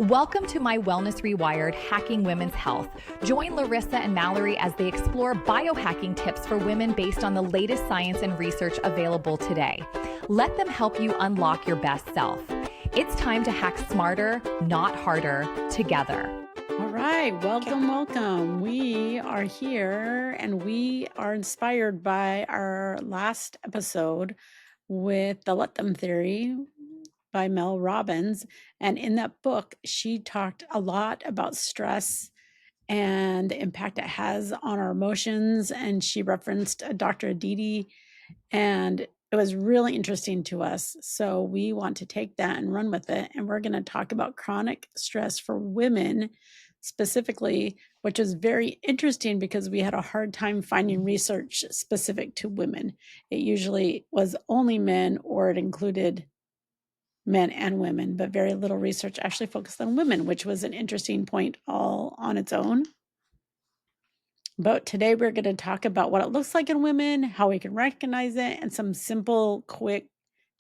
Welcome to my Wellness Rewired, Hacking Women's Health. Join Larissa and Malerie as they explore biohacking tips for women based on the latest science and research available today. Let them help you unlock your best self. It's time to hack smarter, not harder, together. All right, welcome. We are here and we are inspired by our last episode with the Let Them Theory by Mel Robbins. And in that book, she talked a lot about stress and the impact it has on our emotions. And she referenced Dr. Aditi, and it was really interesting to us. So we want to take that and run with it. And we're going to talk about chronic stress for women specifically, which is very interesting because we had a hard time finding research specific to women. It usually was only men, or it included men and women, but very little research actually focused on women, which was an interesting point all on its own. But today we're going to talk about what it looks like in women, how we can recognize it, and some simple, quick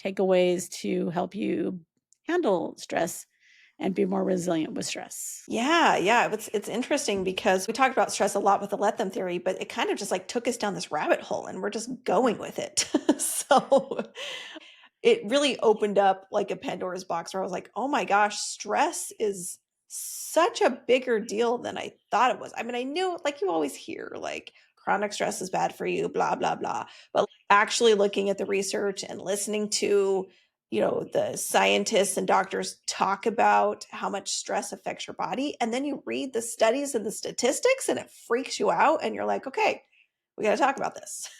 takeaways to help you handle stress and be more resilient with stress. Yeah. It's interesting because we talked about stress a lot with the Let Them theory, but it kind of just like took us down this rabbit hole and we're just going with it. So it really opened up like a Pandora's box where I was like, oh my gosh, stress is such a bigger deal than I thought it was. I mean, I knew, like you always hear, like chronic stress is bad for you, blah, blah, blah. But actually looking at the research and listening to, the scientists and doctors talk about how much stress affects your body. And then you read the studies and the statistics and it freaks you out. And you're like, okay, we got to talk about this.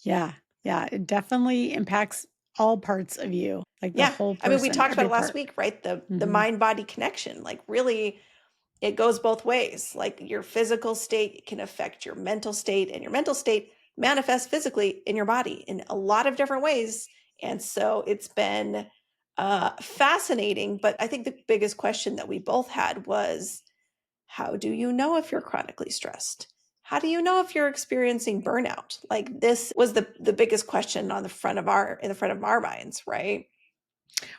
Yeah. It definitely impacts all parts of you, like the whole person. I mean, we talked about it last part. week, right? The mind-body connection, like really it goes both ways. Like your physical state can affect your mental state, and your mental state manifests physically in your body in a lot of different ways. And so it's been fascinating. But I think the biggest question that we both had was, how do you know if you're chronically stressed? How do you know if you're experiencing burnout? Like this was the biggest question in the front of our minds, right?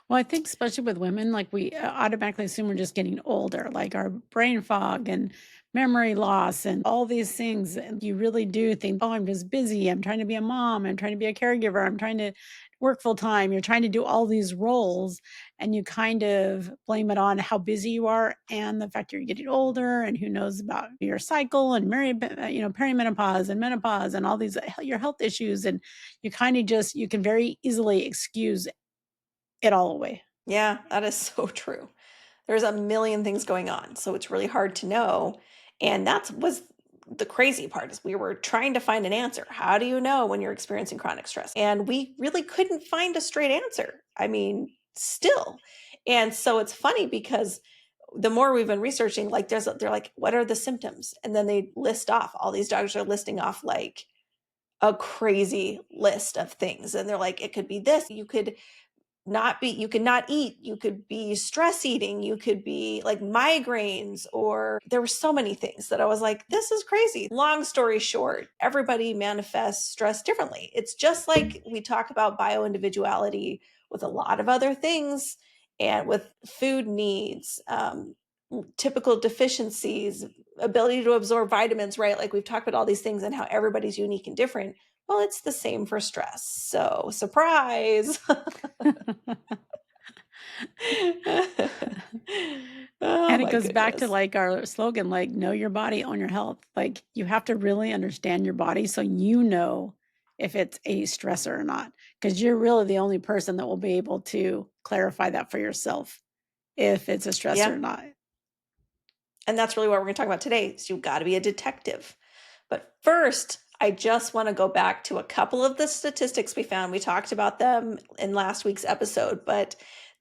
Well, I think especially with women, like we automatically assume we're just getting older, like our brain fog and memory loss and all these things. And you really do think, oh, I'm just busy. I'm trying to be a mom. I'm trying to be a caregiver. I'm trying to work full time. You're trying to do all these roles, and you kind of blame it on how busy you are and the fact you're getting older, and who knows about your cycle and perimenopause and menopause and all these your health issues. And you kind of you can very easily excuse it all away. Yeah, that is so true. There's a million things going on, so it's really hard to know. And that was the crazy part, is we were trying to find an answer. How do you know when you're experiencing chronic stress? And we really couldn't find a straight answer. I mean, still. And so it's funny because the more we've been researching, like they're like, what are the symptoms? And then they list off, all these doctors are listing off like a crazy list of things. And they're like, it could be this, you could not eat, you could be stress eating, you could be like migraines, or there were so many things that I was like, this is crazy. Long story short, everybody manifests stress differently. It's just like we talk about bioindividuality with a lot of other things, and with food needs, typical deficiencies, ability to absorb vitamins, right? Like we've talked about all these things and how everybody's unique and different. Well, it's the same for stress. So, surprise. And it goes back to like our slogan, like know your body, own your health. Like you have to really understand your body so you know if it's a stressor or not, because you're really the only person that will be able to clarify that for yourself if it's a stressor or not. And that's really what we're going to talk about today. So you've got to be a detective. But first, I just want to go back to a couple of the statistics we found. We talked about them in last week's episode, but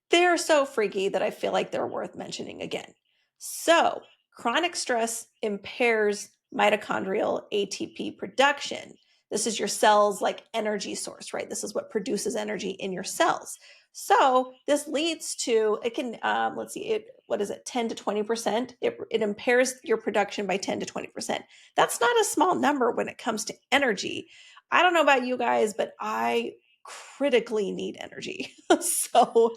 they're so freaky that I feel like they're worth mentioning again. So, chronic stress impairs mitochondrial ATP production. This is your cell's like energy source, right? This is what produces energy in your cells. So this leads to, it can, 10 to 20%. It impairs your production by 10 to 20%. That's not a small number when it comes to energy. I don't know about you guys, but I critically need energy. So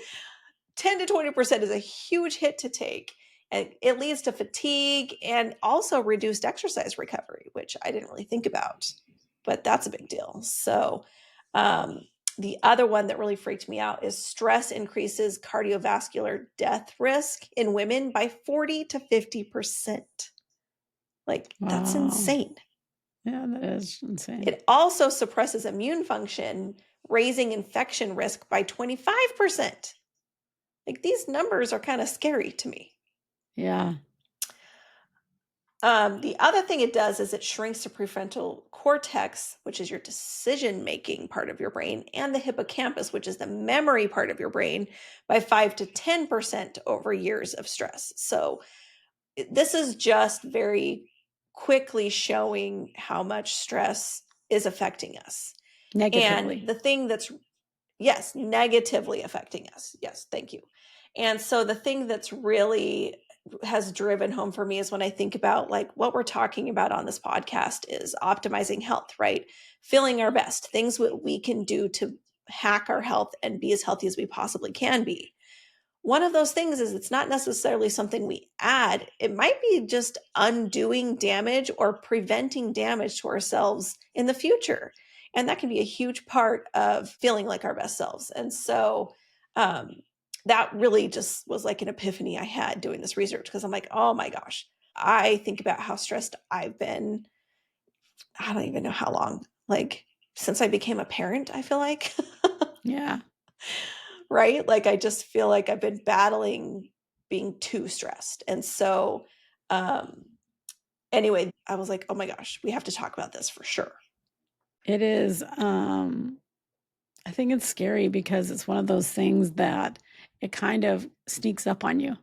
10 to 20% is a huge hit to take. And it leads to fatigue and also reduced exercise recovery, which I didn't really think about, but that's a big deal. So, the other one that really freaked me out is stress increases cardiovascular death risk in women by 40 to 50%. Like, that's Wow. insane. Yeah, that is insane. It also suppresses immune function, raising infection risk by 25%. Like, these numbers are kind of scary to me. Yeah. The other thing it does is it shrinks the prefrontal cortex, which is your decision-making part of your brain, and the hippocampus, which is the memory part of your brain, by 5 to 10% over years of stress. So this is just very quickly showing how much stress is affecting us. Negatively. And the thing that's, yes, negatively affecting us. Yes, thank you. And so the thing that's really has driven home for me is when I think about like what we're talking about on this podcast is optimizing health, right? Feeling our best, things that we can do to hack our health and be as healthy as we possibly can be. One of those things is it's not necessarily something we add. It might be just undoing damage or preventing damage to ourselves in the future. And that can be a huge part of feeling like our best selves. And so that really just was like an epiphany I had doing this research because I'm like, oh my gosh, I think about how stressed I've been. I don't even know how long, like since I became a parent, I feel like. Yeah. Right? Like I just feel like I've been battling being too stressed. And so anyway, I was like, oh my gosh, we have to talk about this for sure. It is. I think it's scary because it's one of those things that it kind of sneaks up on you.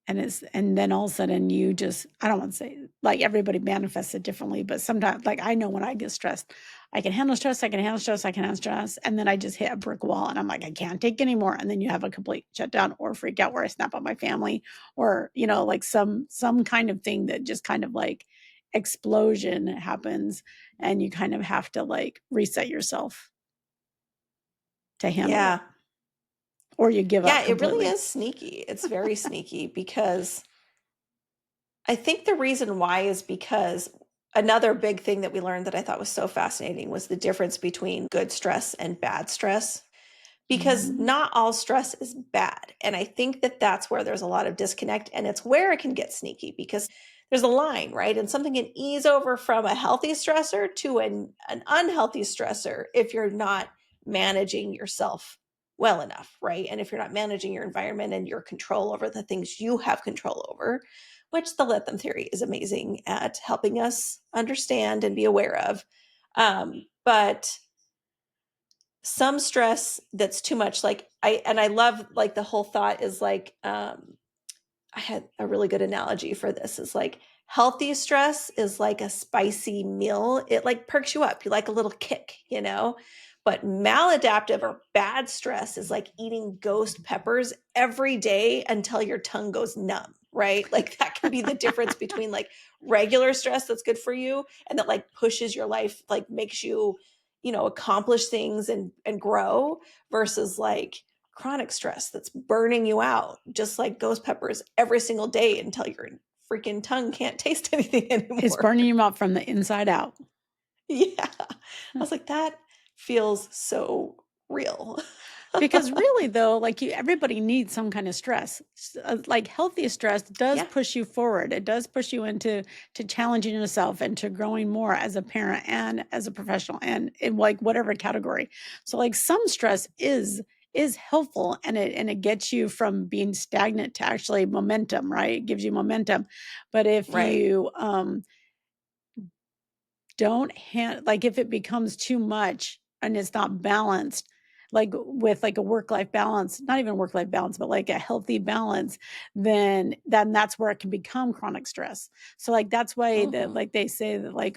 And then all of a sudden you just, I don't want to say like everybody manifests it differently, but sometimes like I know when I get stressed, I can handle stress, I can handle stress, I can handle stress. And then I just hit a brick wall and I'm like, I can't take anymore. And then you have a complete shutdown or freak out where I snap at my family or, like some kind of thing that just kind of like explosion happens and you kind of have to like reset yourself to handle it. Or you give up completely. It really is sneaky. It's very sneaky because I think the reason why is because another big thing that we learned that I thought was so fascinating was the difference between good stress and bad stress. Because not all stress is bad. And I think that that's where there's a lot of disconnect and it's where it can get sneaky because there's a line, right? And something can ease over from a healthy stressor to an unhealthy stressor if you're not managing yourself well enough, right? And if you're not managing your environment and your control over the things you have control over, which the Let Them theory is amazing at helping us understand and be aware of. But some stress that's too much, like I love like the whole thought is like I had a really good analogy for this is like healthy stress is like a spicy meal. It like perks you up. You like a little kick, but maladaptive or bad stress is like eating ghost peppers every day until your tongue goes numb, right? Like that can be the difference between like regular stress that's good for you and that like pushes your life, like makes you accomplish things and grow versus like chronic stress that's burning you out, just like ghost peppers every single day until your freaking tongue can't taste anything anymore. It's burning you out from the inside out. Yeah. I was like, that feels so real. Because really though, like everybody needs some kind of stress. Like healthy stress does push you forward. It does push you into challenging yourself and to growing more as a parent and as a professional and in like whatever category. So like some stress is helpful and it gets you from being stagnant to actually momentum, right? It gives you momentum. But if you don't like if it becomes too much and it's not balanced, like with like a work-life balance, not even work-life balance, but like a healthy balance, then that's where it can become chronic stress. So like that's why that like they say that like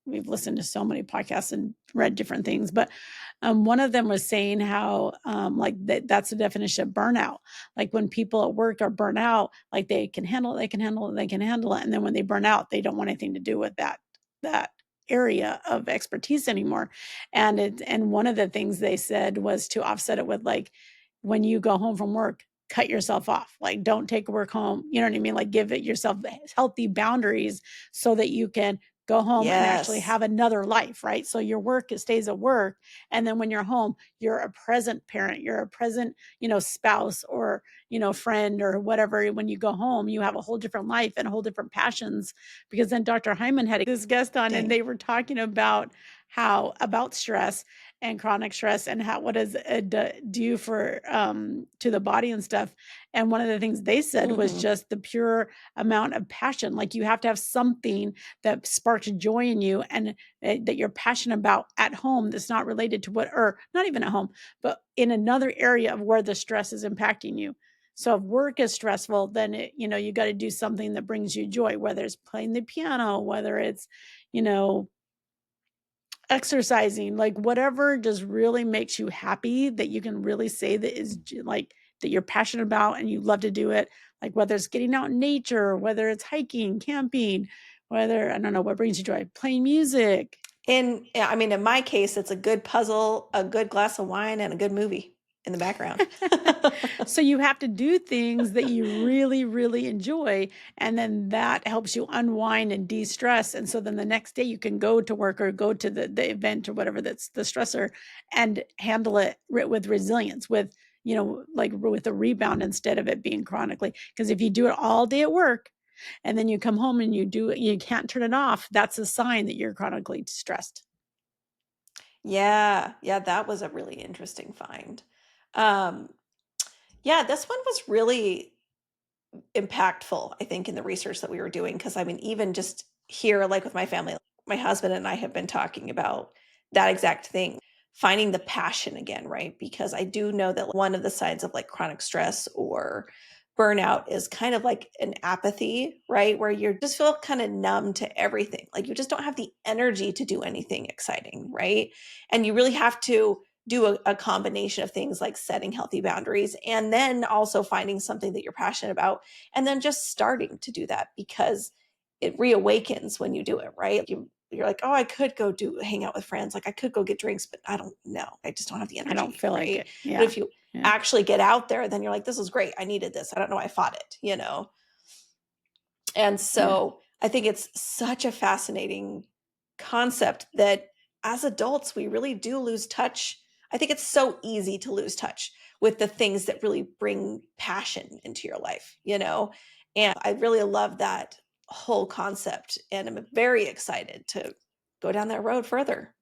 we've listened to so many podcasts and read different things, but one of them was saying how like that's the definition of burnout. Like when people at work are burnt out, like they can handle it, and then when they burn out, they don't want anything to do with that area of expertise anymore. And one of the things they said was to offset it with like when you go home from work, cut yourself off. Like, don't take work home. You know what I mean? Like, give it yourself healthy boundaries so that you can go home and actually have another life, right? So your work, it stays at work. And then when you're home, you're a present parent, you're a present, spouse or, friend or whatever. When you go home, you have a whole different life and a whole different passions. Because then Dr. Hyman had this guest on and they were talking about stress and chronic stress and what does it do for to the body and stuff. And one of the things they said was just the pure amount of passion. Like, you have to have something that sparks joy in you and that you're passionate about at home that's not related to or not even at home, but in another area of where the stress is impacting you. So if work is stressful, then you got to do something that brings you joy, whether it's playing the piano, whether it's, exercising, like whatever just really makes you happy, that you can really say that is like that you're passionate about and you love to do it. Like whether it's getting out in nature, whether it's hiking, camping, whether, I don't know, what brings you joy, playing music. In my case, it's a good puzzle, a good glass of wine, and a good movie in the background. So you have to do things that you really, really enjoy. And then that helps you unwind and de-stress. And so then the next day you can go to work or go to the event or whatever that's the stressor and handle it with resilience, with, like with a rebound instead of it being chronically. Because if you do it all day at work and then you come home and you can't turn it off, that's a sign that you're chronically stressed. Yeah, that was a really interesting find. This one was really impactful, I think, in the research that we were doing. Because even just here, like with my family, my husband and I have been talking about that exact thing, finding the passion again, right? Because I do know that one of the signs of like chronic stress or burnout is kind of like an apathy, right? Where you just feel kind of numb to everything. Like you just don't have the energy to do anything exciting, right? And you really have to do a combination of things like setting healthy boundaries and then also finding something that you're passionate about and then just starting to do that, because it reawakens when you do it, right? You're like, oh, I could go hang out with friends. Like I could go get drinks, but I don't know. I just don't have the energy. I don't feel right? like it. Yeah. But if you actually get out there, then you're like, this is great. I needed this. I don't know why I fought it, And so I think it's such a fascinating concept that as adults, we really do lose touch. I think it's so easy to lose touch with the things that really bring passion into your life, And I really love that whole concept. And I'm very excited to go down that road further.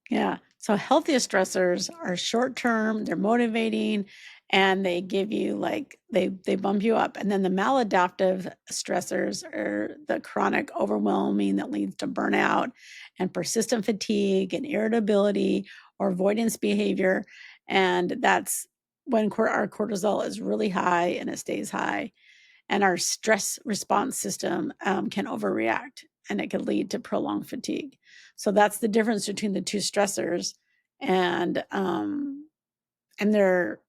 Yeah. So healthiest stressors are short term, they're motivating, and they give you they bump you up. And then the maladaptive stressors are the chronic overwhelming that leads to burnout and persistent fatigue and irritability or avoidance behavior. And that's when our cortisol is really high and it stays high. And our stress response system can overreact and it can lead to prolonged fatigue. So that's the difference between the two stressors, and they're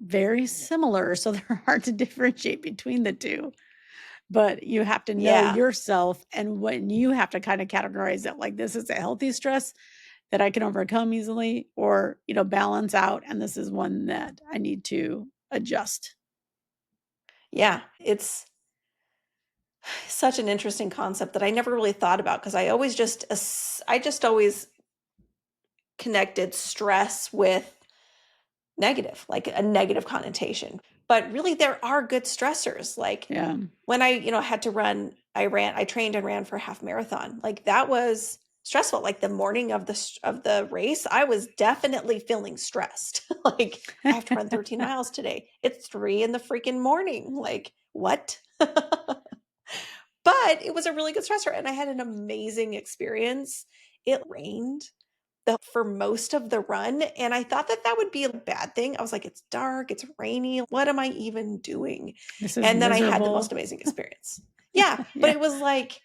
very similar, so they're hard to differentiate between the two. But you have to know yourself, and when you have to kind of categorize it, like this is a healthy stress that I can overcome easily, or balance out, and this is one that I need to adjust. Yeah, it's such an interesting concept that I never really thought about, because I just always connected stress with negative, like a negative connotation. But really there are good stressors. Like when I, had to run, I trained and ran for a half marathon. Like that was stressful. Like the morning of the race, I was definitely feeling stressed. Like I have to run 13 miles today. It's 3 in the freaking morning. Like what? But it was a really good stressor and I had an amazing experience. It rained for most of the run, and I thought that would be a bad thing. I was like, it's dark, it's rainy. What am I even doing? And then I had the most amazing experience. But it was like,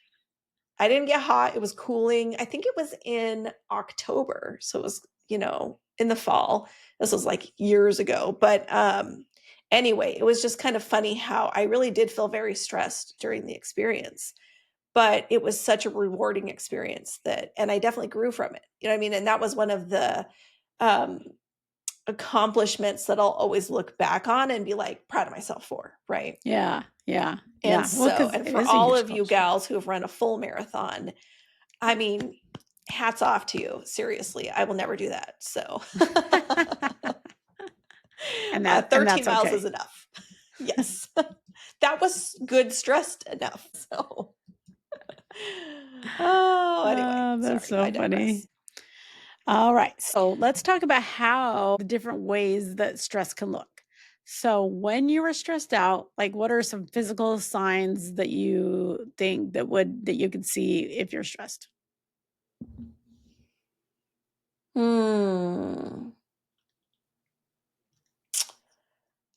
I didn't get hot. It was cooling. I think it was in October. So it was, in the fall. This was like years ago. But anyway, it was just kind of funny how I really did feel very stressed during the experience. But it was such a rewarding experience and I definitely grew from it. You know what I mean? And that was one of the accomplishments that I'll always look back on and be like proud of myself for, right? Yeah. And Well, so, 'cause and it for is a all huge of you accomplishment. gals who have run a full marathon, I mean, hats off to you. Seriously, I will never do that. So, And 13 that's miles okay. is enough. Yes, that was good stressed enough. So, anyway, That's sorry, I so funny. digress. All right. So let's talk about how the different ways that stress can look. So when you are stressed out, like what are some physical signs that you think that you could see if you're stressed?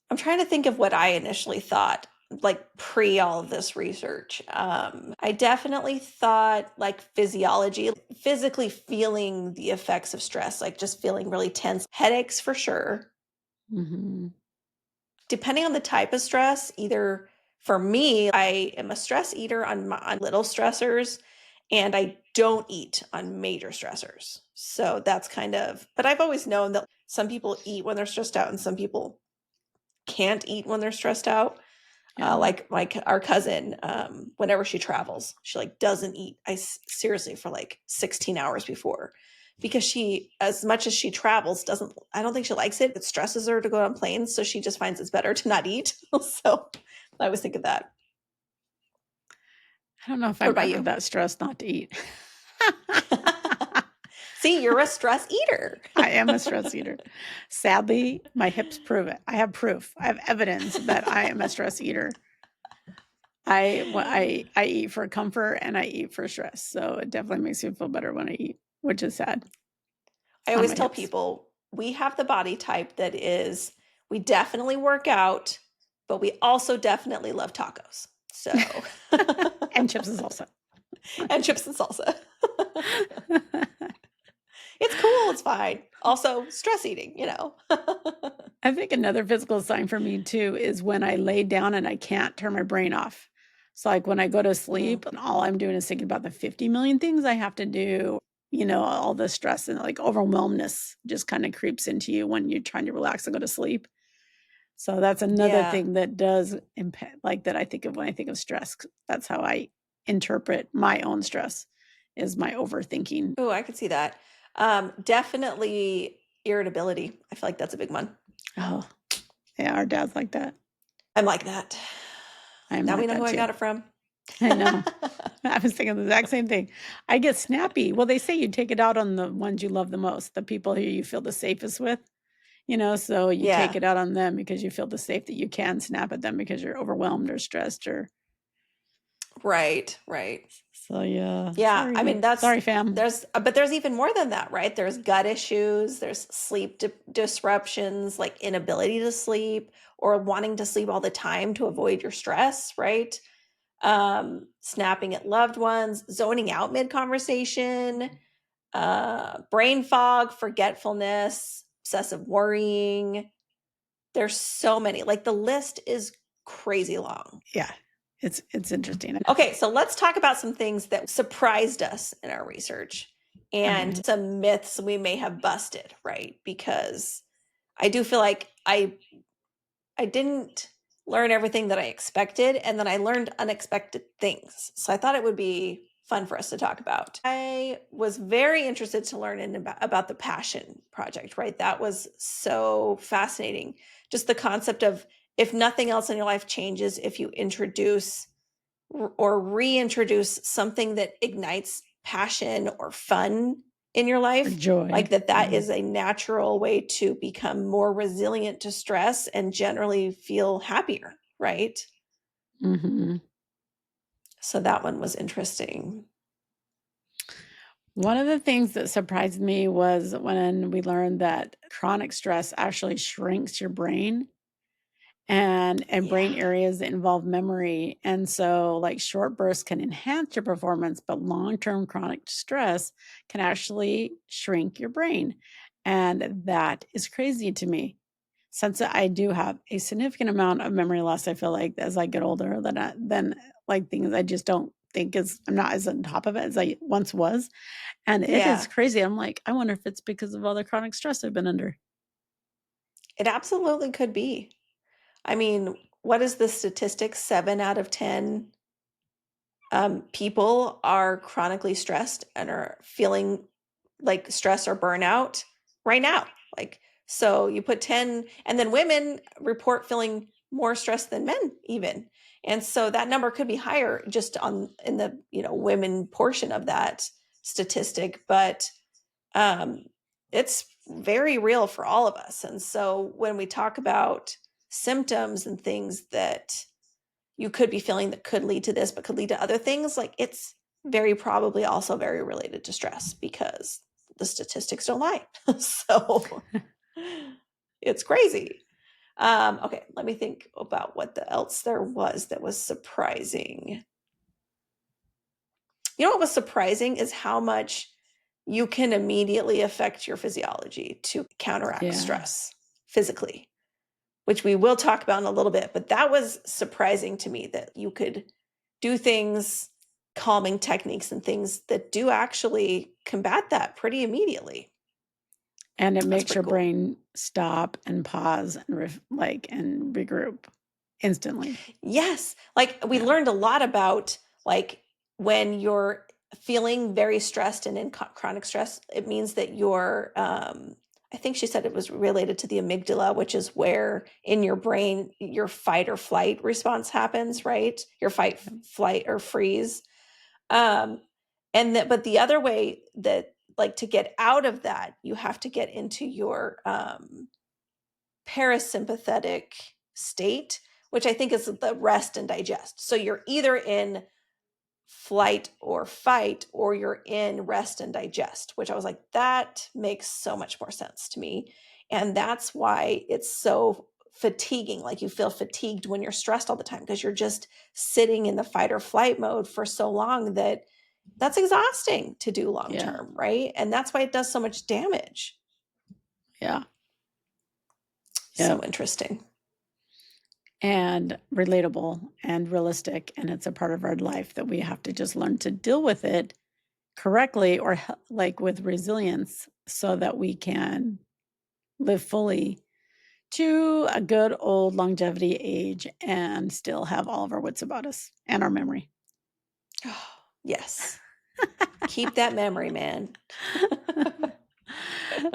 I'm trying to think of what I initially thought, like pre all of this research. I definitely thought like physiology, physically feeling the effects of stress, like just feeling really tense, headaches for sure. Mm-hmm. Depending on the type of stress, either for me, I am a stress eater on little stressors, and I don't eat on major stressors. So that's kind of, but I've always known that some people eat when they're stressed out and some people can't eat when they're stressed out. Yeah. Like our cousin, whenever she travels, she like doesn't eat. Seriously for like 16 hours before, because she, as much as she travels, doesn't. I don't think she likes it. It stresses her to go on planes, so she just finds it's better to not eat. So I always think of that. I don't know if What I'm about ever you? that stressed not to eat. See, you're a stress eater. I am a stress eater. Sadly, my hips prove it. I have proof. I have evidence that I am a stress eater. I eat for comfort and I eat for stress. So it definitely makes me feel better when I eat, which is sad I on always my tell hips. people we have the body type that is, we definitely work out, but we also definitely love tacos. So, And chips and salsa. and chips and salsa. It's cool. It's fine. Also, stress eating, you know. I think another physical sign for me too is when I lay down and I can't turn my brain off. So like when I go to sleep and all I'm doing is thinking about the 50 million things I have to do, all the stress and like overwhelmness just kind of creeps into you when you're trying to relax and go to sleep. So that's another Yeah. thing that does impact, like that I think of when I think of stress. That's how I interpret my own stress is my overthinking. Oh, I could see that. Definitely irritability. I feel like that's a big one. Oh, yeah, our dad's like that. I'm like that. I'm Now we like know who that I too. got it from. I know. I was thinking the exact same thing. I get snappy. Well, they say you take it out on the ones you love the most, the people who you feel the safest with, so you take Yeah. it out on them because you feel the safe that you can snap at them because you're overwhelmed or stressed or Right. so yeah. Yeah. I mean, Sorry, fam. but there's even more than that, right? There's gut issues, there's sleep disruptions, like inability to sleep or wanting to sleep all the time to avoid your stress, right? Snapping at loved ones, zoning out mid conversation, brain fog, forgetfulness, obsessive worrying. There's so many. Like the list is crazy long. Yeah. It's interesting. Okay, so let's talk about some things that surprised us in our research and some myths we may have busted, right? Because I do feel like I didn't learn everything that I expected, and then I learned unexpected things. So I thought it would be fun for us to talk about. I was very interested to learn about the Passion Project, right? That was so fascinating. Just the concept of if nothing else in your life changes, if you introduce or reintroduce something that ignites passion or fun in your life, joy. like that is a natural way to become more resilient to stress and generally feel happier, right? Mm-hmm. So that one was interesting. One of the things that surprised me was when we learned that chronic stress actually shrinks your brain and brain areas that involve memory. And so like short bursts can enhance your performance, but long-term chronic stress can actually shrink your brain. And that is crazy to me. Since I do have a significant amount of memory loss, I feel like as I get older, then like things I just don't think I'm not as on top of it as I once was. And it is crazy. I'm like, I wonder if it's because of all the chronic stress I've been under. It absolutely could be. I mean, what is the statistic? 7 out of 10 people are chronically stressed and are feeling like stress or burnout right now. Like, so you put 10, and then women report feeling more stressed than men even. And so that number could be higher just in the, women portion of that statistic, but um, it's very real for all of us. And so when we talk about symptoms and things that you could be feeling that could lead to this, but could lead to other things, like it's very probably also very related to stress because the statistics don't lie. So it's crazy. Okay, let me think about what else there was that was surprising. You know what was surprising is how much you can immediately affect your physiology to counteract stress physically, which we will talk about in a little bit. But that was surprising to me that you could do things, calming techniques and things that do actually combat that pretty immediately. And it That's makes pretty your cool. brain stop and pause and and regroup instantly. Yes. Like we learned a lot about like when you're feeling very stressed and in chronic stress, it means that I think she said it was related to the amygdala, which is where in your brain your fight or flight response happens, right? Your fight, flight, or freeze. Um, but the other way that like to get out of that, you have to get into your parasympathetic state, which I think is the rest and digest. So you're either in flight or fight, or you're in rest and digest, which I was like, that makes so much more sense to me. And that's why it's so fatiguing. Like you feel fatigued when you're stressed all the time because you're just sitting in the fight or flight mode for so long that's exhausting to do long term, right? And that's why it does so much damage. Yeah. So interesting. And relatable and realistic. And it's a part of our life that we have to just learn to deal with it correctly or like with resilience so that we can live fully to a good old longevity age and still have all of our wits about us and our memory. Oh, yes. Keep that memory, man.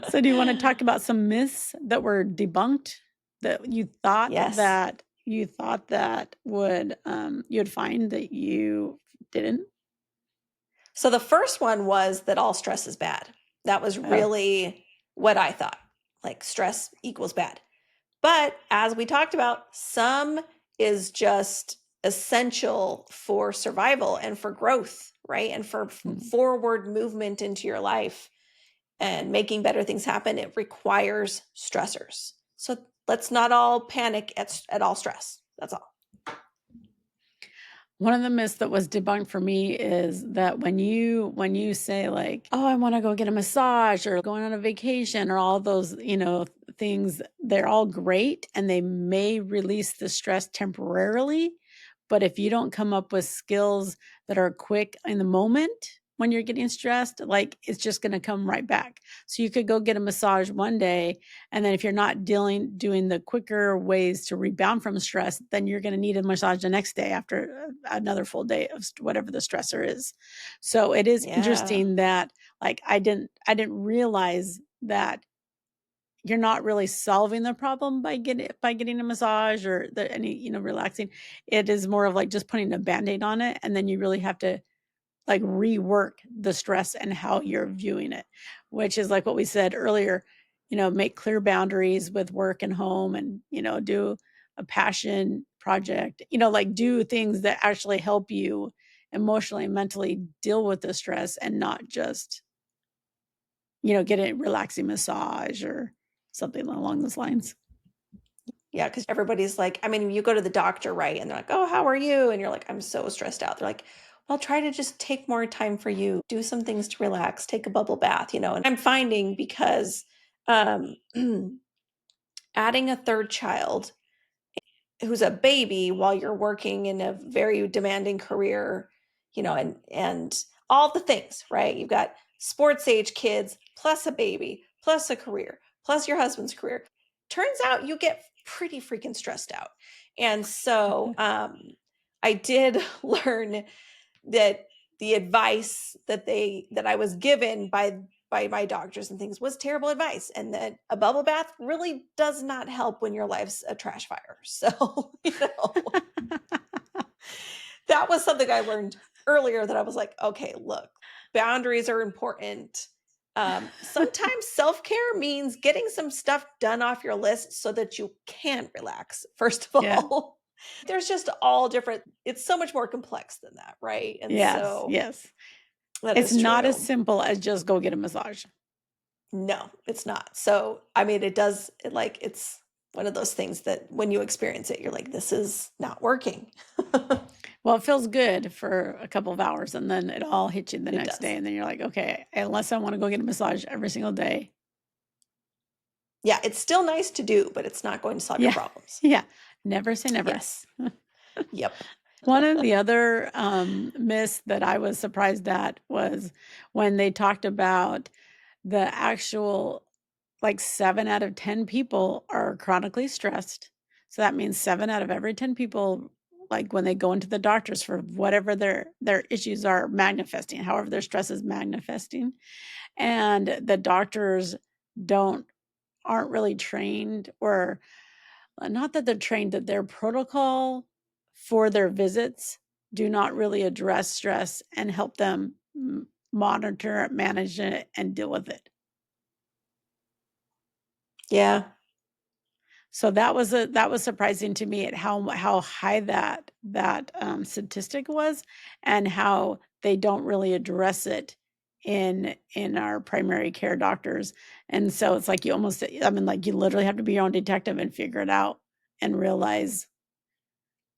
So do you want to talk about some myths that were debunked that you thought that would you'd find that you didn't? So the first one was that all stress is bad. That was really what I thought. Like stress equals bad. But as we talked about, some is just essential for survival and for growth, right? And for forward movement into your life and making better things happen. It requires stressors. So let's not all panic at all stress. That's all. One of the myths that was debunked for me is that when you say like, oh, I want to go get a massage or going on a vacation or all those, things, they're all great and they may release the stress temporarily. But if you don't come up with skills that are quick in the moment when you're getting stressed, like it's just going to come right back. So you could go get a massage one day, and then if you're not doing the quicker ways to rebound from stress, then you're going to need a massage the next day after another full day of whatever the stressor is. So it is interesting that like I didn't realize that you're not really solving the problem by getting a massage or any relaxing. It is more of like just putting a band-aid on it, and then you really have to like rework the stress and how you're viewing it, which is like what we said earlier, make clear boundaries with work and home, and do a passion project, like do things that actually help you emotionally and mentally deal with the stress, and not just get a relaxing massage or something along those lines. Yeah, because everybody's like, I mean, you go to the doctor, right? And they're like, oh, how are you? And you're like, I'm so stressed out. They're like, well, try to just take more time for you, do some things to relax, take a bubble bath, And I'm finding because adding a third child who's a baby while you're working in a very demanding career, and all the things, right? You've got sports age kids, plus a baby, plus a career, plus your husband's career. turns out you get pretty freaking stressed out. And so I did learn that the advice that I was given by my doctors and things was terrible advice, and that a bubble bath really does not help when your life's a trash fire. So, that was something I learned earlier, that I was like, okay, look, boundaries are important. Sometimes self-care means getting some stuff done off your list so that you can relax, first of all. There's just all different, it's so much more complex than that, right? And so yes. that It's is not true. as simple as just go get a massage. No, it's not. So, I mean, it's one of those things that when you experience it, you're like, this is not working. Well, it feels good for a couple of hours, and then it all hits you the next does. day. And then you're like, okay, unless I want to go get a massage every single day. Yeah, it's still nice to do, but it's not going to solve your problems. Yeah. Never say never. Yes. Yep. One of the other myths that I was surprised at was when they talked about the actual, like 7 out of 10 people are chronically stressed. So that means 7 out of every 10 people, like when they go into the doctors for whatever their issues are manifesting, however their stress is manifesting, and the doctors aren't really trained, or not that they're trained, that their protocol for their visits do not really address stress and help them monitor, manage it, and deal with it. Yeah. So that was surprising to me at how high that statistic was, and how they don't really address it in our primary care doctors. And so it's like you literally have to be your own detective and figure it out and realize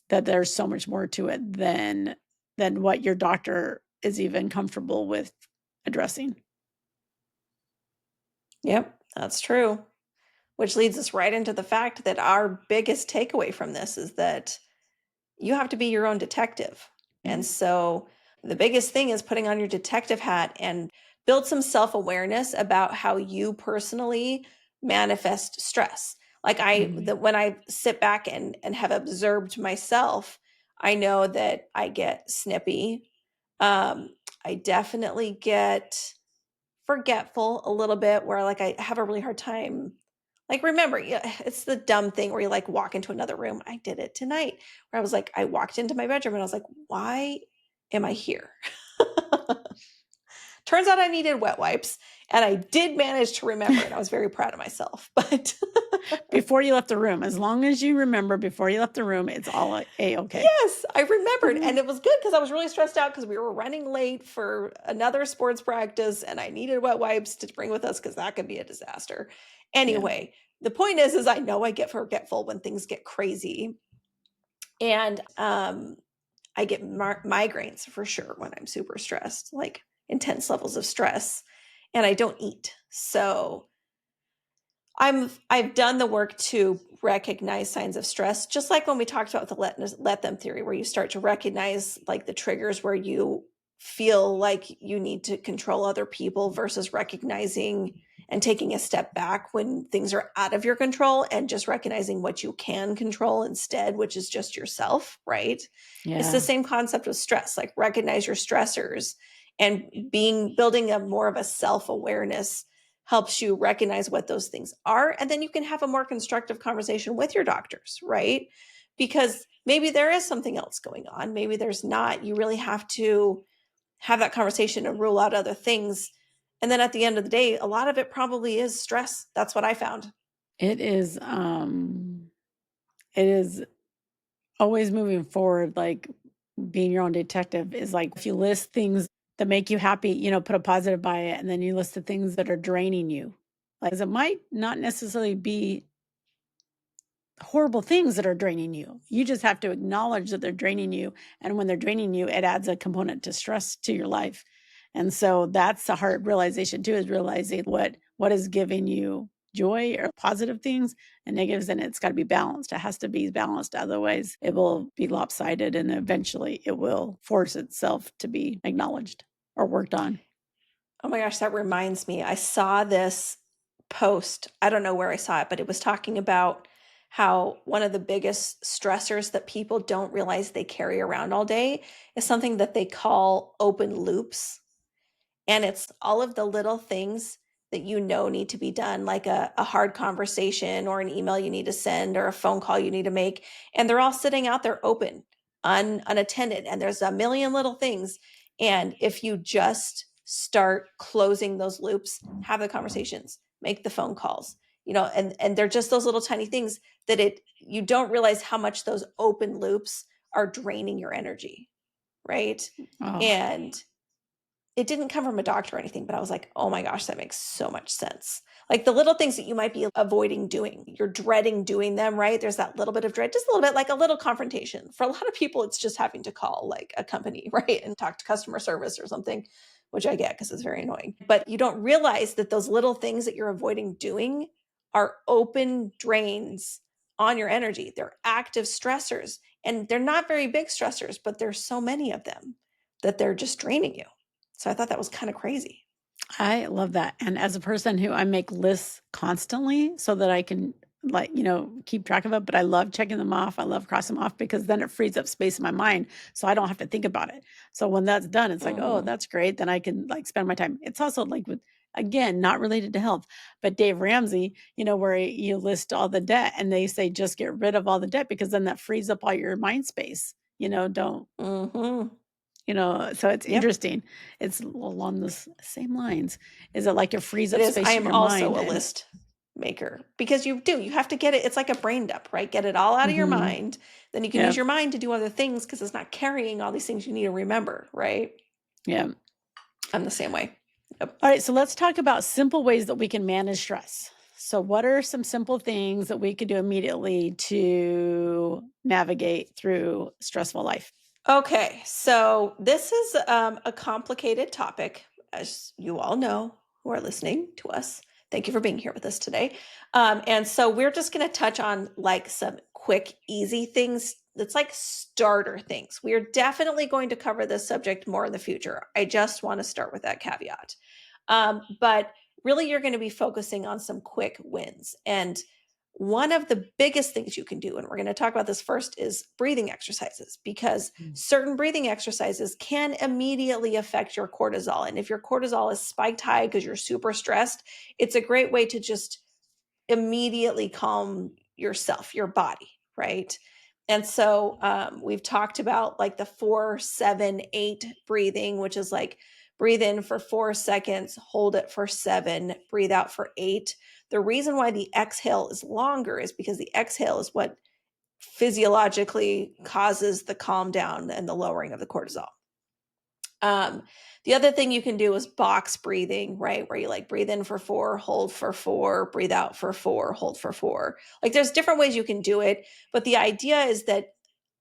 that there's so much more to it than what your doctor is even comfortable with addressing. Yep, that's true. Which leads us right into the fact that our biggest takeaway from this is that you have to be your own detective. And so the biggest thing is putting on your detective hat and build some self-awareness about how you personally manifest stress. Like when I sit back and have observed myself, I know that I get snippy. I definitely get forgetful a little bit, where like I have a really hard time. Like, remember, it's the dumb thing where you like walk into another room. I did it tonight, where I was like, I walked into my bedroom and I was like, why am I here? Turns out I needed wet wipes, and I did manage to remember, and I was very proud of myself. But before you left the room, as long as you remember before you left the room, it's all A-okay. Yes, I remembered. And it was good because I was really stressed out because we were running late for another sports practice, and I needed wet wipes to bring with us because that could be a disaster. Anyway, the point is I know I get forgetful when things get crazy. And I get migraines for sure when I'm super stressed, like intense levels of stress, and I don't eat. So I've done the work to recognize signs of stress, just like when we talked about the let them theory, where you start to recognize like the triggers where you feel like you need to control other people, versus recognizing and taking a step back when things are out of your control and just recognizing what you can control instead, which is just yourself, right? It's the same concept with stress. Like, recognize your stressors, and building a more of a self-awareness helps you recognize what those things are. And then you can have a more constructive conversation with your doctors, right? Because maybe there is something else going on. Maybe there's not. You really have to have that conversation and rule out other things. And then at the end of the day, a lot of it probably is stress. That's what I found. It is always moving forward, like being your own detective is like, if you list things that make you happy, put a positive by it, and then you list the things that are draining you. Like, it might not necessarily be horrible things that are draining you. You just have to acknowledge that they're draining you. And when they're draining you, it adds a component to stress to your life. And so that's a hard realization too, is realizing what is giving you joy or positive things and negatives, and it's got to be balanced. It has to be balanced. Otherwise, it will be lopsided, and eventually it will force itself to be acknowledged or worked on. Oh my gosh, that reminds me. I saw this post. I don't know where I saw it, but it was talking about how one of the biggest stressors that people don't realize they carry around all day is something that they call open loops. And it's all of the little things that need to be done, like a hard conversation or an email you need to send or a phone call you need to make. And they're all sitting out there open, unattended. And there's a million little things. And if you just start closing those loops, have the conversations, make the phone calls, and they're just those little tiny things that you don't realize how much those open loops are draining your energy, right? Oh, And it didn't come from a doctor or anything, but I was like, oh my gosh, that makes so much sense. Like the little things that you might be avoiding doing, you're dreading doing them, right? There's that little bit of dread, just a little bit, like a little confrontation. For a lot of people, it's just having to call like a company, right? And talk to customer service or something, which I get because it's very annoying. But you don't realize that those little things that you're avoiding doing are open drains on your energy. They're active stressors, and they're not very big stressors, but there's so many of them that they're just draining you. So I thought that was kind of crazy. I love that. And as a person who I make lists constantly so that I can keep track of it, but I love checking them off. I love crossing them off because then it frees up space in my mind so I don't have to think about it. So when that's done, it's like, oh, that's great. Then I can spend my time. It's also again, not related to health, but Dave Ramsey, where you list all the debt and they say, just get rid of all the debt because then that frees up all your mind space. Don't. So it's interesting. It's along the same lines. Is it like it frees up space I in am your also mind? a list maker because you have to get it. It's like a brain dump, right? Get it all out of your mind. Then you can use your mind to do other things because it's not carrying all these things you need to remember, right? Yeah. I'm the same way. Yep. All right. So let's talk about simple ways that we can manage stress. So what are some simple things that we could do immediately to navigate through stressful life? Okay, so this is a complicated topic, as you all know who are listening to us. Thank you for being here with us today. And so we're just going to touch on like some quick, easy things. That's like starter things. We are definitely going to cover this subject more in the future. I just want to start with that caveat. But really, you're going to be focusing on some quick wins. And one of the biggest things you can do, and we're going to talk about this first, is breathing exercises, because certain breathing exercises can immediately affect your cortisol. And if your cortisol is spiked high because you're super stressed, it's a great way to just immediately calm yourself, your body, right? And so we've talked about like the 4-7-8 breathing, which is like breathe in for 4 seconds, hold it for 7, breathe out for 8. The reason why the exhale is longer is because the exhale is what physiologically causes the calm down and the lowering of the cortisol. The other thing you can do is box breathing, right? Where you like breathe in for 4, hold for 4, breathe out for 4, hold for 4. Like there's different ways you can do it, but the idea is that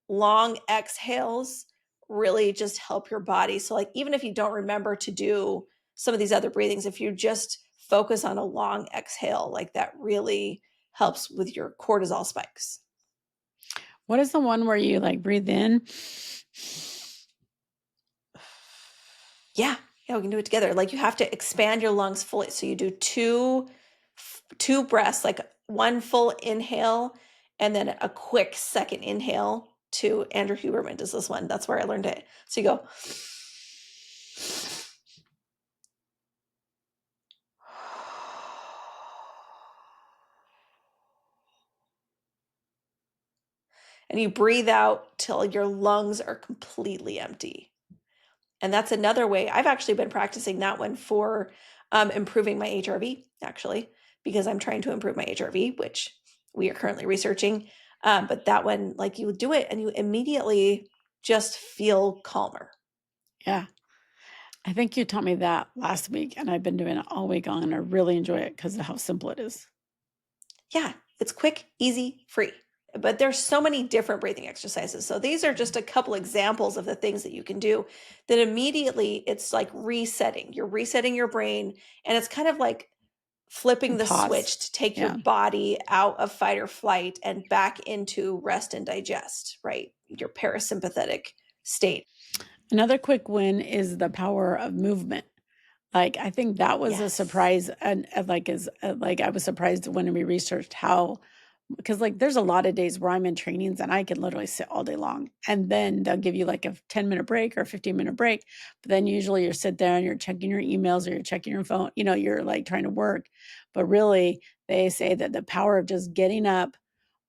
long exhales really just help your body. So like even if you don't remember to do some of these other breathings, if you just focus on a long exhale, like that really helps with your cortisol spikes. What is the one where you breathe in? Yeah, we can do it together. Like you have to expand your lungs fully. So you do two breaths, like one full inhale and then a quick second inhale. To Andrew Huberman does this one. That's where I learned it. So you go. And you breathe out till your lungs are completely empty. And that's another way. I've actually been practicing that one for improving my HRV, actually, because I'm trying to improve my HRV, which we are currently researching. But that one, like you do it and you immediately just feel calmer. Yeah. I think you taught me that last week, and I've been doing it all week long, and I really enjoy it because of how simple it is. Yeah, it's quick, easy, free. But there's so many different breathing exercises. So these are just a couple examples of the things that you can do that immediately it's like resetting. You're resetting your brain, and it's kind of like flipping the switch to take your body out of fight or flight and back into rest and digest, right? Your parasympathetic state. Another quick win is the power of movement. Like, I think that was a Yes. surprise, and like I was surprised when we researched how, because like there's a lot of days where I'm in trainings and I can literally sit all day long, and then they'll give you like a 10-minute break or a 15-minute break, but then usually you're sit there and you're checking your emails or you're checking your phone, you're like trying to work. But really, they say that the power of just getting up,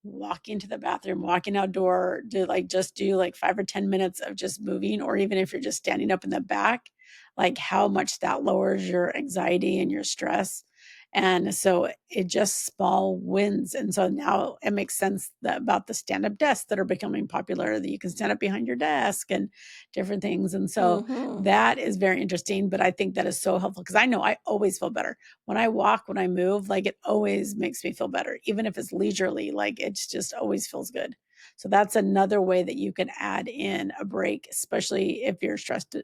walking to the bathroom, walking outdoor, just do like 5 or 10 minutes of just moving, or even if you're just standing up in the back, like how much that lowers your anxiety and your stress. And so it just small wins. And so now it makes sense about the stand-up desks that are becoming popular, that you can stand up behind your desk and different things. And so Mm-hmm. that is very interesting. But I think that is so helpful because I know I always feel better when I walk, when I move, like it always makes me feel better, even if it's leisurely, like it's just always feels good. So that's another way that you can add in a break, especially if you're stressed.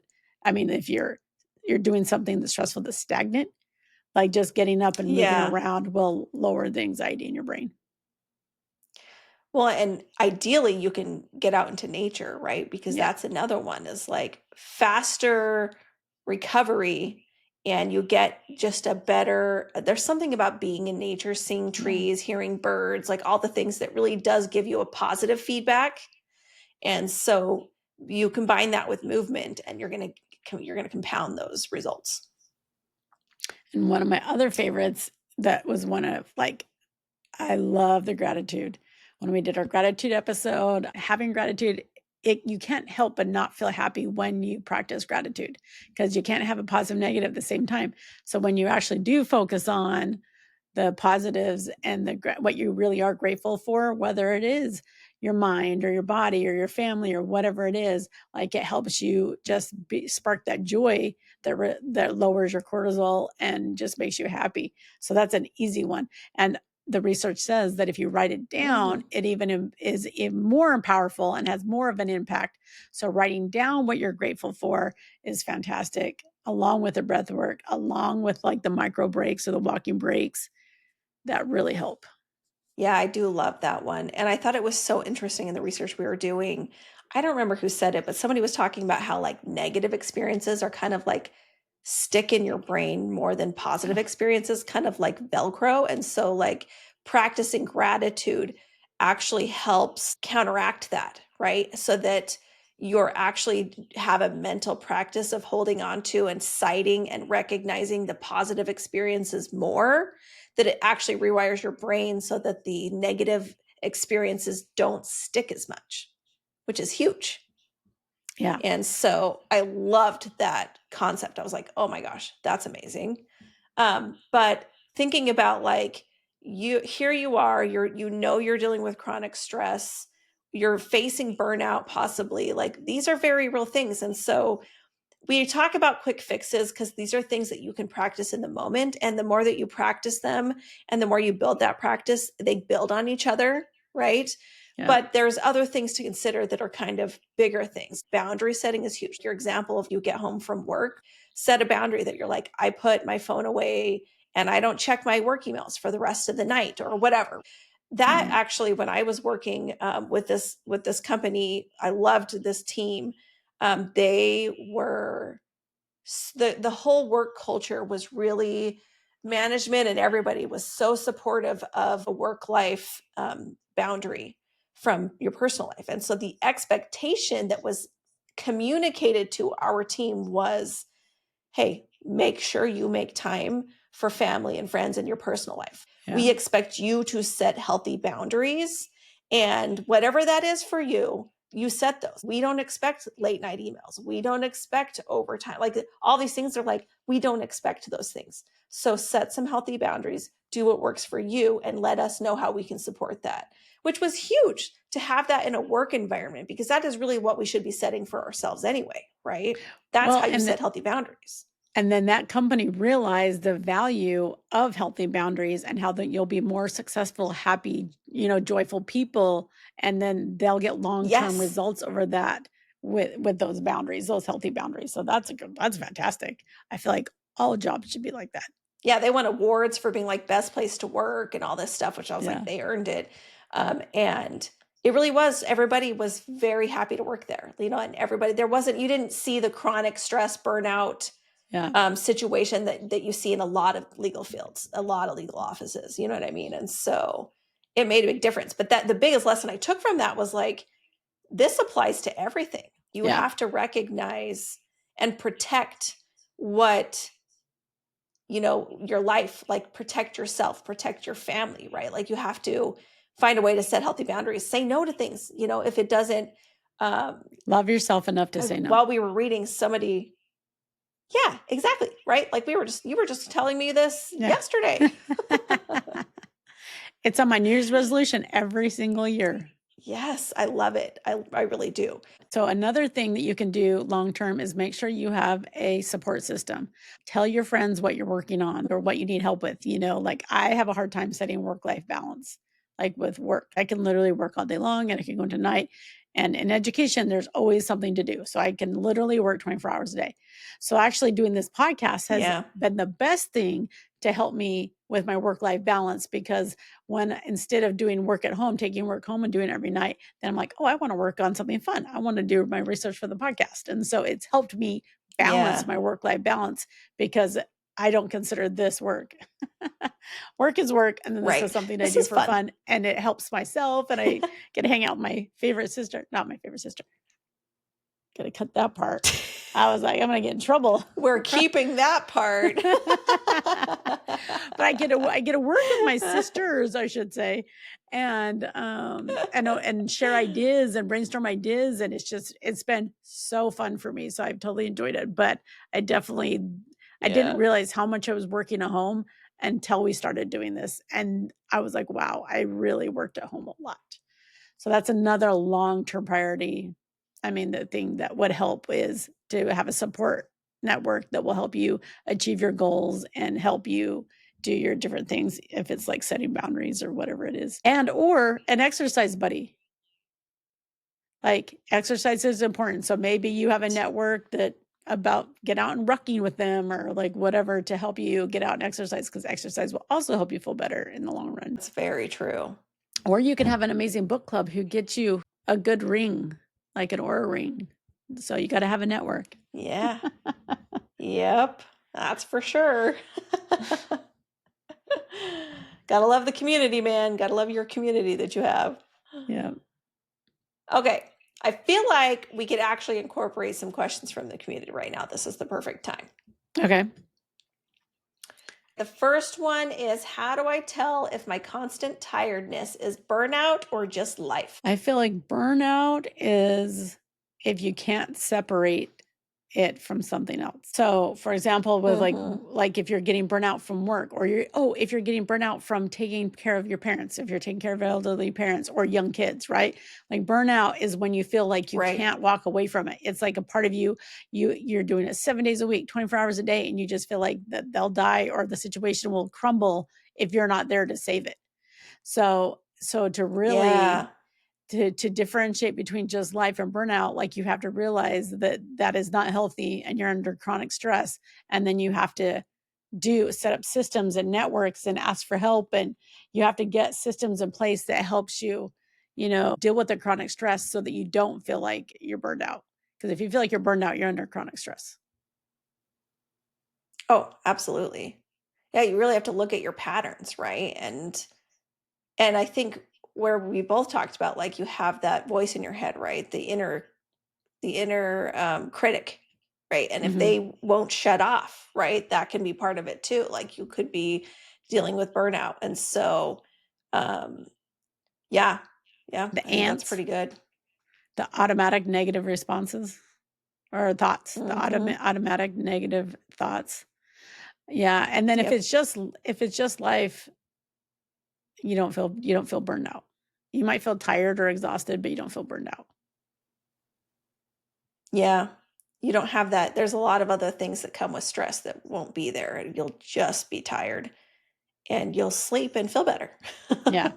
I mean, if you're doing something that's stressful, that's stagnant, like just getting up and moving Yeah. around will lower the anxiety in your brain. Well, and ideally you can get out into nature, right? Because Yeah. that's another one is like faster recovery and you get just a better there's something about being in nature, seeing Yeah. trees, hearing birds, like all the things that really does give you a positive feedback. And so you combine that with movement and you're going to compound those results. And one of my other favorites that was one of like, I love the gratitude. When we did our gratitude episode, having gratitude, you can't help but not feel happy when you practice gratitude because you can't have a positive negative at the same time. So when you actually do focus on the positives and what you really are grateful for, whether it is your mind or your body or your family or whatever it is, like it helps you just spark that joy that lowers your cortisol and just makes you happy. So that's an easy one. And the research says that if you write it down, Mm. it is even more powerful and has more of an impact. So writing down what you're grateful for is fantastic, along with the breath work, along with like the micro breaks or the walking breaks that really help. Yeah, I do love that one. And I thought it was so interesting in the research we were doing. I don't remember who said it, but somebody was talking about how like negative experiences are kind of like stick in your brain more than positive Yeah. experiences, kind of like Velcro. And so, like, practicing gratitude actually helps counteract that, right? So that you're actually have a mental practice of holding on to and citing and recognizing the positive experiences more, that it actually rewires your brain so that the negative experiences don't stick as much, which is huge. Yeah. And so I loved that concept. I was like, oh my gosh, that's amazing. But thinking about like here you are, you're dealing with chronic stress, you're facing burnout possibly. Like these are very real things. And so we talk about quick fixes because these are things that you can practice in the moment. And the more that you practice them and the more you build that practice, they build on each other, right? Yeah. But there's other things to consider that are kind of bigger things. Boundary setting is huge. Your example, if you get home from work, set a boundary that you're like, I put my phone away and I don't check my work emails for the rest of the night or whatever. That Right. actually, when I was working with this company, I loved this team. They were the whole work culture was really management and everybody was so supportive of a work life boundary from your personal life. And so the expectation that was communicated to our team was, hey, make sure you make time for family and friends in your personal life. Yeah. We expect you to set healthy boundaries. And whatever that is for you, you set those. We don't expect late night emails. We don't expect overtime. Like all these things are like, we don't expect those things. So set some healthy boundaries, do what works for you, and let us know how we can support that, which was huge to have that in a work environment because that is really what we should be setting for ourselves anyway, right? That's Well, how you set healthy boundaries. and then that company realized the value of healthy boundaries and how that you'll be more successful, happy, joyful people, and then they'll get long-term Yes. results over that with those boundaries, those healthy boundaries. So that's fantastic. I feel like all jobs should be like that. Yeah, they won awards for being like best place to work and all this stuff, which I was like, Yeah. they earned it. And it really was, everybody was very happy to work there, and everybody, you didn't see the chronic stress burnout situation that you see in a lot of legal fields, a lot of legal offices, you know what I mean? And so it made a big difference. But the biggest lesson I took from that was like, this applies to everything. You have to recognize and protect what, your life, like protect yourself, protect your family, right? Like you have to find a way to set healthy boundaries, say no to things, if it doesn't. Love yourself enough to say no. While we were reading somebody, yeah, exactly. Right. Like you were just telling me this yesterday. It's on my New Year's resolution every single year. Yes, I love it. I really do. So another thing that you can do long-term is make sure you have a support system. Tell your friends what you're working on or what you need help with. Like I have a hard time setting work-life balance, like with work. I can literally work all day long and I can go into night. And in education, there's always something to do. So I can literally work 24 hours a day. So actually doing this podcast has been the best thing to help me with my work-life balance, because when instead of doing work at home, taking work home and doing it every night, then I'm like, oh, I want to work on something fun. I want to do my research for the podcast. And so it's helped me balance my work-life balance, because I don't consider this work. Work is work. And then this is something I do for fun. And it helps myself. And I get to hang out with my favorite sister. Not my favorite sister. Got to cut that part. I was like, I'm going to get in trouble. We're keeping that part. But I get to work with my sisters, I should say, and share ideas and brainstorm ideas. And it's been so fun for me. So I've totally enjoyed it. But I didn't realize how much I was working at home until we started doing this. And I was like, wow, I really worked at home a lot. So that's another long-term priority. I mean, the thing that would help is to have a support network that will help you achieve your goals and help you do your different things, if it's like setting boundaries or whatever it is. Or an exercise buddy. Like exercise is important. So maybe you have a network that about get out and rucking with them or like whatever to help you get out and exercise, because exercise will also help you feel better in the long run. It's very true. Or you can have an amazing book club who gets you a good ring, like an Oura ring. So you got to have a network. Yeah. Yep. That's for sure. Gotta love the community, man. Gotta love your community that you have. Yeah. Okay. I feel like we could actually incorporate some questions from the community right now. This is the perfect time. Okay. The first one is, how do I tell if my constant tiredness is burnout or just life? I feel like burnout is if you can't separate it from something else. So for example, with like if you're getting burnout from work, or if you're getting burnout from taking care of your parents, if you're taking care of elderly parents or young kids, right? Like burnout is when you feel like you can't walk away from it. It's like a part of you're doing it 7 days a week, 24 hours a day, and you just feel like that they'll die or the situation will crumble if you're not there to save it. So to really to differentiate between just life and burnout, like you have to realize that is not healthy and you're under chronic stress. And then you have to set up systems and networks and ask for help. And you have to get systems in place that helps you, deal with the chronic stress so that you don't feel like you're burned out. Because if you feel like you're burned out, you're under chronic stress. Oh, absolutely. Yeah, you really have to look at your patterns, right? And I think where we both talked about, like, you have that voice in your head, right? The inner critic, right? And if they won't shut off, right, that can be part of it too. Like you could be dealing with burnout. And so, yeah, I think that's pretty good. The automatic negative responses or thoughts, the automatic negative thoughts. Yeah. And then if it's just life, you don't feel burned out. You might feel tired or exhausted, but you don't feel burned out. Yeah. You don't have that. There's a lot of other things that come with stress that won't be there. You'll just be tired and you'll sleep and feel better. Yeah.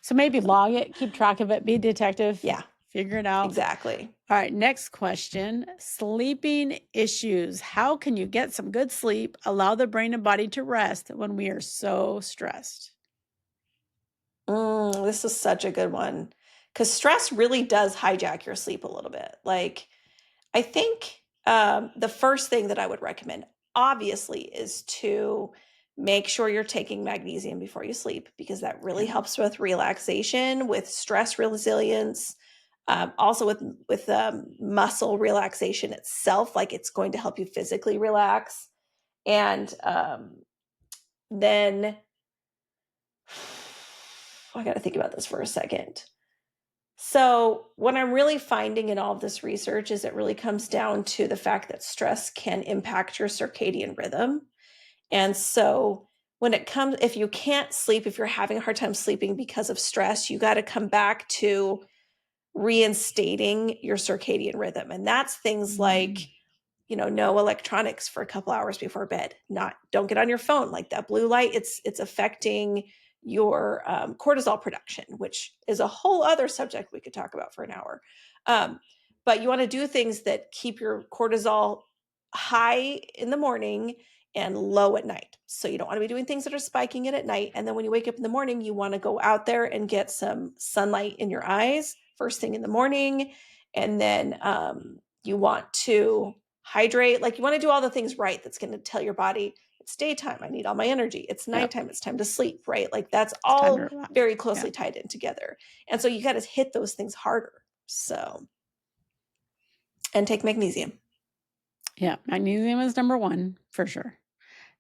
So maybe log it, keep track of it, be a detective. Yeah. Figure it out. Exactly. All right. Next question. Sleeping issues. How can you get some good sleep, allow the brain and body to rest when we are so stressed? This is such a good one, because stress really does hijack your sleep a little bit. Like, I think the first thing that I would recommend, obviously is to make sure you're taking magnesium before you sleep, because that really helps with relaxation, with stress resilience, also with muscle relaxation itself. Like, it's going to help you physically relax. And then I got to think about this for a second. So what I'm really finding in all of this research is it really comes down to the fact that stress can impact your circadian rhythm. And so when it comes, if you can't sleep, if you're having a hard time sleeping because of stress, you got to come back to reinstating your circadian rhythm. And that's things like, no electronics for a couple hours before bed. Don't get on your phone. Like, that blue light, it's affecting your cortisol production, which is a whole other subject we could talk about for an hour. But you want to do things that keep your cortisol high in the morning and low at night. So you don't want to be doing things that are spiking it at night. And then when you wake up in the morning, you want to go out there and get some sunlight in your eyes first thing in the morning. And then you want to hydrate. Like, you want to do all the things right. That's going to tell your body, it's daytime, I need all my energy. It's nighttime, It's time to sleep, right? Like, that's all very closely tied in together. And so you got to hit those things harder. So, and take magnesium. Yeah, magnesium is number 1 for sure.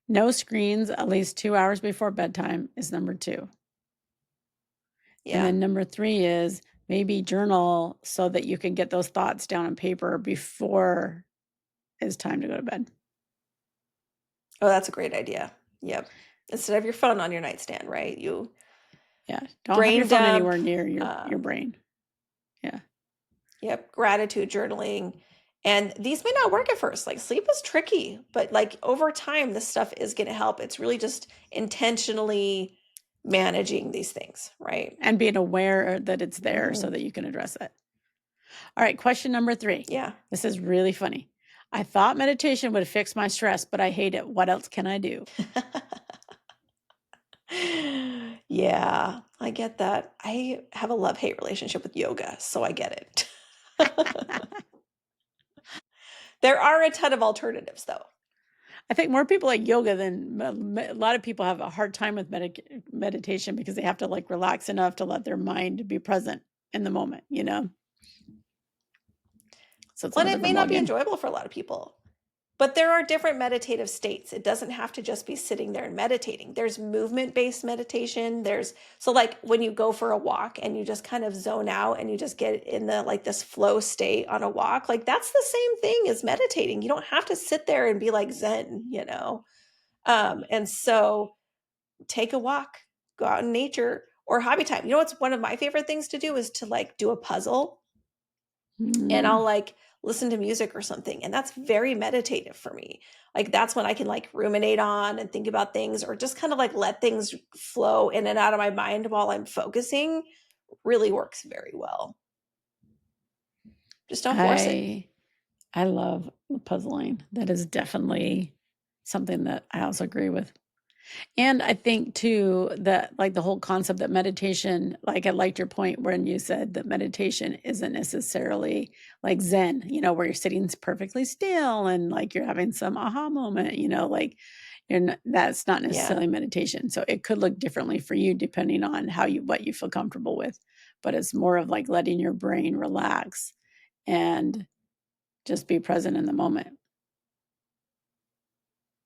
No screens at least 2 hours before bedtime is number 2. Yeah. And then number 3 is maybe journal so that you can get those thoughts down on paper before it's time to go to bed. Oh, that's a great idea. Yep. Instead of your phone on your nightstand, right? Don't have your phone anywhere near your brain. Yeah. Yep. Gratitude journaling. And these may not work at first. Like, sleep is tricky, but like, over time, this stuff is going to help. It's really just intentionally managing these things, right? And being aware that it's there so that you can address it. All right. Question number 3. Yeah. This is really funny. I thought meditation would fix my stress, but I hate it. What else can I do? Yeah, I get that. I have a love-hate relationship with yoga, so I get it. There are a ton of alternatives, though. I think more people like yoga than a lot of people have a hard time with meditation because they have to like relax enough to let their mind be present in the moment, So it's it may not be enjoyable for a lot of people. But there are different meditative states. It doesn't have to just be sitting there and meditating. There's movement-based meditation. So like, when you go for a walk and you just kind of zone out and you just get in the like this flow state on a walk, like, that's the same thing as meditating. You don't have to sit there and be like Zen, And so take a walk, go out in nature, or hobby time. What's one of my favorite things to do is to like do a puzzle. And I'll like listen to music or something. And that's very meditative for me. Like, that's when I can like ruminate on and think about things, or just kind of like let things flow in and out of my mind while I'm focusing. Really works very well. Just don't force it. I love puzzling. That is definitely something that I also agree with. And I think too that like the whole concept that meditation, like I liked your point when you said that meditation isn't necessarily like Zen, where you're sitting perfectly still and like you're having some aha moment, like that's not necessarily meditation. So it could look differently for you depending on what you feel comfortable with, but it's more of like letting your brain relax and just be present in the moment.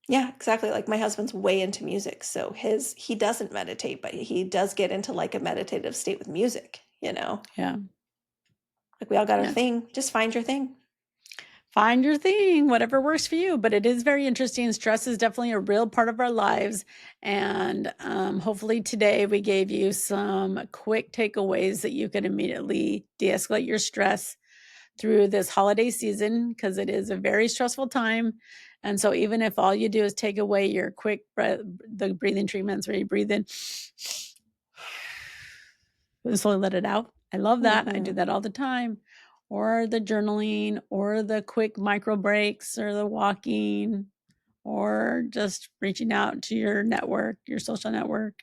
Yeah, exactly. Like, my husband's way into music. So he doesn't meditate, but he does get into like a meditative state with music, Yeah. Like, we all got our thing. Just find your thing. Find your thing, whatever works for you. But it is very interesting. Stress is definitely a real part of our lives. And hopefully today we gave you some quick takeaways that you can immediately de-escalate your stress through this holiday season, because it is a very stressful time. And so even if all you do is take away your quick the breathing treatments where you breathe in and slowly let it out. I love that. I do that all the time. Or the journaling, or the quick micro breaks, or the walking, or just reaching out to your network, your social network.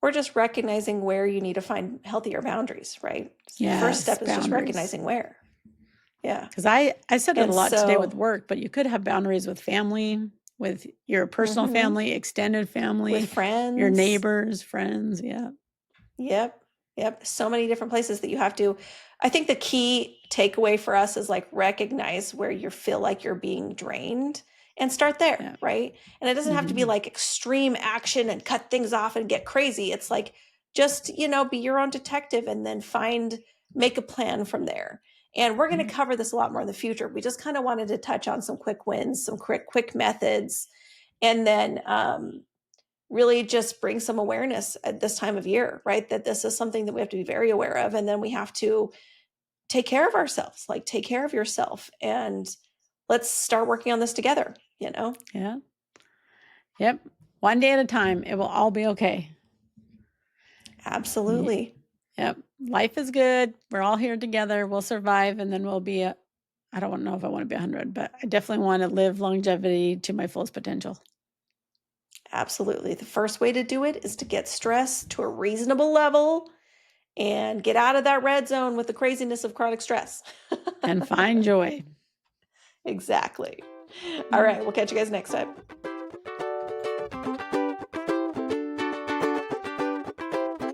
Or just recognizing where you need to find healthier boundaries, right? Yeah. The first step is just recognizing where. Yeah. Because I said it And a lot today with so work, but you could have boundaries with family, with your personal Mhm. family, extended family, with friends, your neighbors, friends. Yeah. Yep. Yep. So many different places that you have to. I think the key takeaway for us is like recognize where you feel like you're being drained and start there, Yeah. right? And it doesn't have to be Mhm. like extreme action and cut things off and get crazy. It's like just, be your own detective and then make a plan from there. And we're going to cover this a lot more in the future. We just kind of wanted to touch on some quick wins, some quick methods, and then really just bring some awareness at this time of year, right? That this is something that we have to be very aware of. And then we have to take care of ourselves, like take care of yourself, and let's start working on this together, Yeah. Yep. One day at a time. It will all be okay. Absolutely. Yep. Life is good. We're all here together. We'll survive. And then we'll be I don't know if I want to be 100, but I definitely want to live longevity to my fullest potential. Absolutely. The first way to do it is to get stress to a reasonable level and get out of that red zone with the craziness of chronic stress. And find joy. Exactly. All right. We'll catch you guys next time.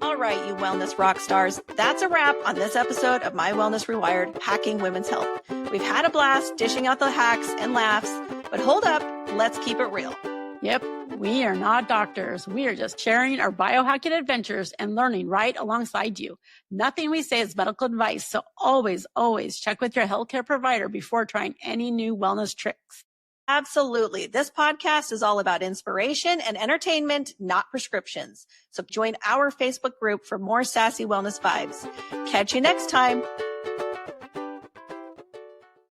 All right, you wellness rock stars. That's a wrap on this episode of My Wellness Rewired, Hacking Women's Health. We've had a blast dishing out the hacks and laughs, but hold up, let's keep it real. Yep, we are not doctors. We are just sharing our biohacking adventures and learning right alongside you. Nothing we say is medical advice, so always, always check with your healthcare provider before trying any new wellness tricks. Absolutely. This podcast is all about inspiration and entertainment, not prescriptions. So join our Facebook group for more sassy wellness vibes. Catch you next time.